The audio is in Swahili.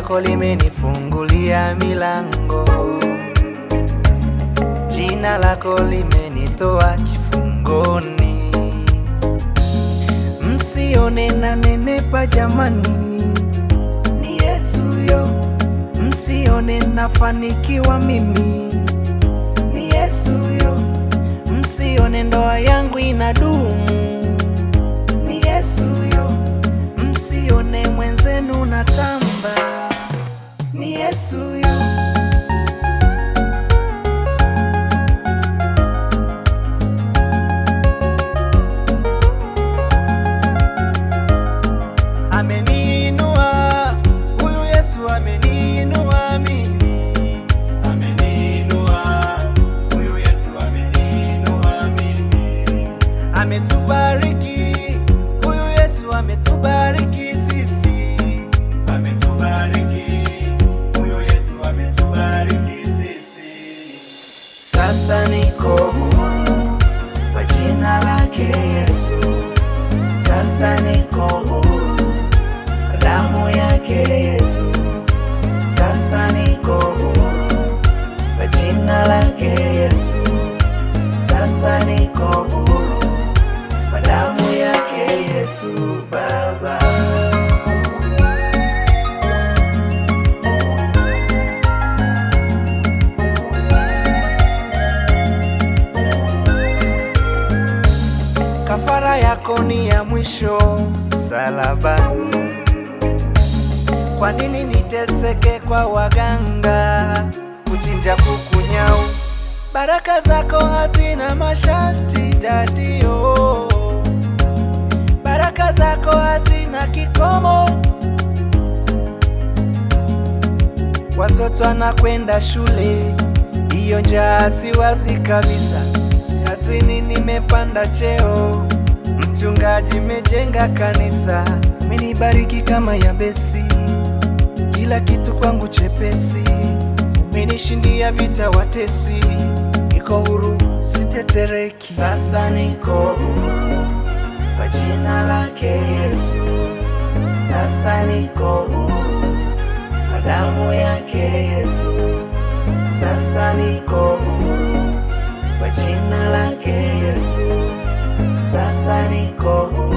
lako limenifungulia milango, jina lako limenitoa kifungoni. Msione na nenepa jamani, ni Yesu yo. Msione nafanikiwa mimi, ni Yesu yo. Msione ndoa yangu inadumu, ni Yesu yo. Msione mwenzenu natamba, ni Yesu yo. Ameniinua, huyu Yesu ameniinua mimi. Ameniinua, huyu Yesu ameniinua mimi. Ametubariki, huyu Yesu ametubariki sisi. Ametubariki, huyu Yesu ametubariki sisi. Sasa niko huru kwa jina lake Yesu. Sasa niko huru kwa damu yake Yesu. Sasa niko huru kwa jina lake Yesu. Sasa niko huru kwa damu yake Yesu Baba. Kafara yako ni ya mwisho msalabani. Kwa nini niteseke kwa waganga, kuchinja kuku nyau? Baraka zako hazina masharti dadio, baraka zako hazina kikomo. Watoto wanakwenda shule, hiyo njaa siwazi kabisa. Kazini nimepanda cheo, mchungaji mejenga kanisa. Umenibariki kama Yabesi, kila kitu kwangu chepesi. Umenishindia vita watesi, niko huru sitetereki. Sasa niko huru kwa jina lake Yesu. Sasa niko huru kwa damu yake Yesu. Sasa niko huru kwa jina lake Yesu. Sasa niko huru